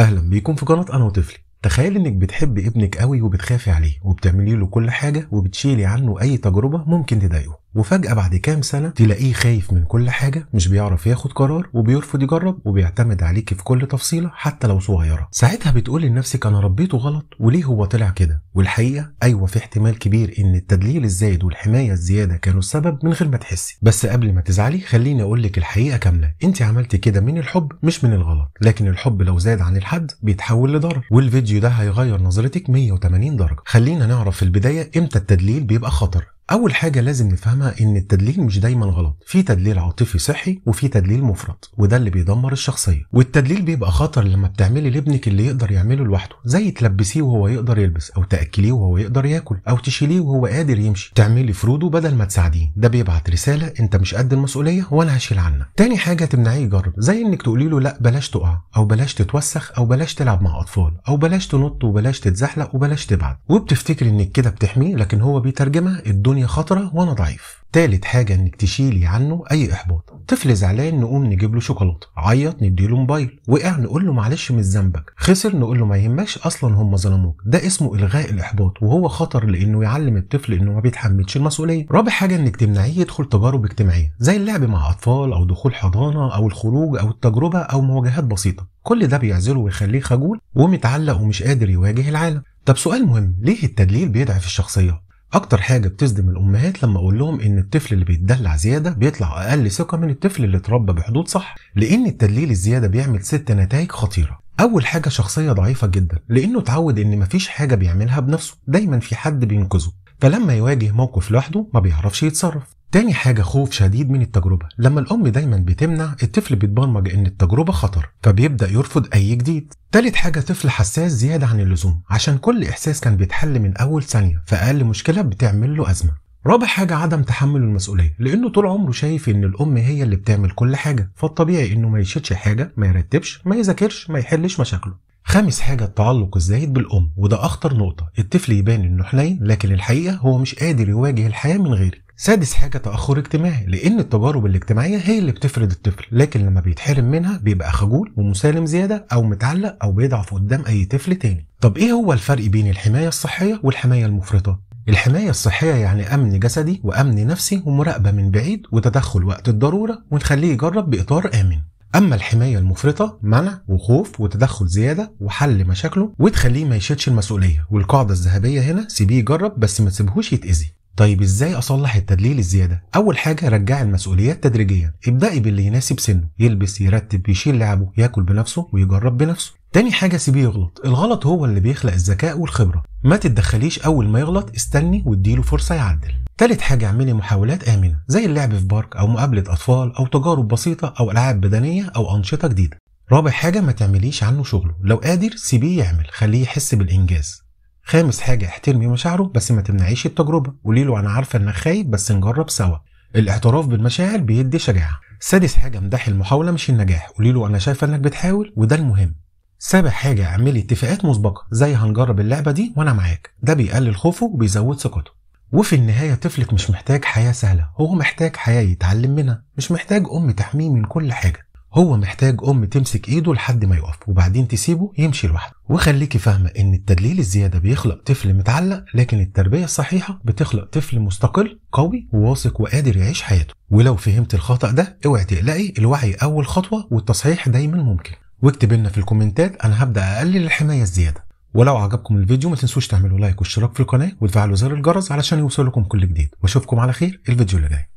اهلا بيكم في قناه انا وطفلي. تخيل انك بتحبي ابنك قوي وبتخافي عليه وبتعملي له كل حاجه وبتشيلي عنه اي تجربه ممكن تضايقه، وفجاه بعد كام سنه تلاقيه خايف من كل حاجه، مش بيعرف ياخد قرار وبيرفض يجرب وبيعتمد عليكي في كل تفصيله حتى لو صغيره. ساعتها بتقولي لنفسك انا ربيته غلط وليه هو طلع كده؟ والحقيقه ايوه، في احتمال كبير ان التدليل الزايد والحمايه الزياده كانوا السبب من غير ما تحسي. بس قبل ما تزعلي خليني اقول لك الحقيقه كامله، انت عملتي كده من الحب مش من الغلط، لكن الحب لو زاد عن الحد بيتحول لضرر، والفيديو ده هيغير نظرتك 180 درجه. خلينا نعرف في البدايه امتى التدليل بيبقى خطر. اول حاجه لازم نفهمها ان التدليل مش دايما غلط، في تدليل عاطفي صحي وفي تدليل مفرط، وده اللي بيدمر الشخصيه. والتدليل بيبقى خطر لما بتعملي لابنك اللي يقدر يعمله لوحده، زي تلبسيه وهو يقدر يلبس، او تاكليه وهو يقدر ياكل، او تشيليه وهو قادر يمشي، تعملي فروضه بدل ما تساعديه. ده بيبعت رساله انت مش قد المسؤوليه وانا هشيل عنك. تاني حاجه تمنعيه يجرب، زي انك تقولي له لا بلاش تقع، او بلاش تتوسخ، او بلاش تلعب مع اطفال، او بلاش تنط، وبلاش تتزحلق، وبلاش تبعد، وبتفتكري انك كده بتحميه، لكن هو بيترجمها الدنيا خطره وانا ضعيف. تالت حاجة انك تشيلي عنه اي احباط. طفل زعلان نقوم نجيب له شوكولاته، عيط نديله موبايل، وقع نقول له معلش مش ذنبك، خسر نقول له ما يهمكش اصلا هم ظلموك. ده اسمه الغاء الاحباط، وهو خطر لانه يعلم الطفل انه ما بيتحملش المسؤوليه. رابع حاجة انك تمنعيه يدخل تجارب اجتماعيه، زي اللعب مع اطفال، او دخول حضانه، او الخروج، او التجربه، او مواجهات بسيطه. كل ده بيعزله ويخليه خجول ومتعلق ومش قادر يواجه العالم. طب سؤال مهم، ليه التدليل بيضعف الشخصيه؟ اكتر حاجه بتصدم الامهات لما اقول لهم ان الطفل اللي بيتدلع زياده بيطلع اقل ثقه من الطفل اللي اتربى بحدود صح، لان التدليل الزياده بيعمل 6 نتائج خطيره. اول حاجه شخصيه ضعيفه جدا، لانه اتعود ان مفيش حاجه بيعملها بنفسه، دايما في حد بينقذه، فلما يواجه موقف لوحده ما بيعرفش يتصرف. تاني حاجة خوف شديد من التجربة، لما الأم دايما بتمنع الطفل بيتبرمج إن التجربة خطر، فبيبدأ يرفض أي جديد. تالت حاجة طفل حساس زيادة عن اللزوم، عشان كل إحساس كان بيتحل من أول ثانية، فأقل مشكلة بتعمل له أزمة. رابع حاجة عدم تحمل المسؤولية، لأنه طول عمره شايف إن الأم هي اللي بتعمل كل حاجة، فالطبيعي إنه ما يشيلش حاجة، ما يرتبش، ما يذاكرش، ما يحلش مشاكله. خامس حاجة التعلق الزايد بالأم، وده أخطر نقطة. الطفل يبان إنه حنين، لكن الحقيقة هو مش قادر يواجه الحياة من غيرك. سادس حاجة تأخر اجتماعي، لأن التجارب الاجتماعية هي اللي بتفرد الطفل، لكن لما بيتحرم منها بيبقى خجول ومسالم زيادة، أو متعلق، أو بيضعف قدام أي طفل تاني. طب إيه هو الفرق بين الحماية الصحية والحماية المفرطة؟ الحماية الصحية يعني أمن جسدي وأمن نفسي ومراقبة من بعيد وتدخل وقت الضرورة ونخليه يجرب بإطار آمن. أما الحماية المفرطة منع وخوف وتدخل زيادة وحل مشاكله وتخليه ما يشيلش المسؤولية، والقاعدة الذهبية هنا سيبيه يجرب بس ما تسيبهوش يتأذي. طيب ازاي اصلح التدليل الزياده؟ اول حاجه رجعي المسؤوليات تدريجيا، ابدأي باللي يناسب سنه، يلبس، يرتب، يشيل لعبه، ياكل بنفسه، ويجرب بنفسه. تاني حاجه سيبيه يغلط، الغلط هو اللي بيخلق الذكاء والخبره، ما تتدخليش اول ما يغلط، استني واديله فرصه يعدل. تالت حاجه اعملي محاولات امنه، زي اللعب في بارك، او مقابله اطفال، او تجارب بسيطه، او العاب بدنيه، او انشطه جديده. رابع حاجه ما تعمليش عنه شغله، لو قادر سيبيه يعمل، خليه يحس بالانجاز. خامس حاجة احترمي مشاعره بس ما تمنعيش التجربة، قولي له أنا عارفة إنك خايف بس نجرب سوا. الاعتراف بالمشاعر بيدي شجاعة. سادس حاجة امدحي المحاولة مش النجاح، قولي له أنا شايفة إنك بتحاول وده المهم. سابع حاجة اعملي اتفاقات مسبقة، زي هنجرب اللعبة دي وأنا معاك، ده بيقلل خوفه وبيزود ثقته. وفي النهاية طفلك مش محتاج حياة سهلة، هو محتاج حياة يتعلم منها، مش محتاج أم تحميه من كل حاجة، هو محتاج أم تمسك إيده لحد ما يقف وبعدين تسيبه يمشي لوحده. وخليكي فاهمة إن التدليل الزيادة بيخلق طفل متعلق، لكن التربية الصحيحة بتخلق طفل مستقل قوي وواثق وقادر يعيش حياته. ولو فهمت الخطأ ده اوعي تقلقي، الوعي أول خطوة والتصحيح دايما ممكن. واكتب لنا في الكومنتات أنا هبدأ أقلل الحماية الزيادة. ولو عجبكم الفيديو ما تنسوش تعملوا لايك واشتراك في القناة وتفعلوا زر الجرس علشان يوصلكم كل جديد، واشوفكم على خير الفيديو اللي جاي.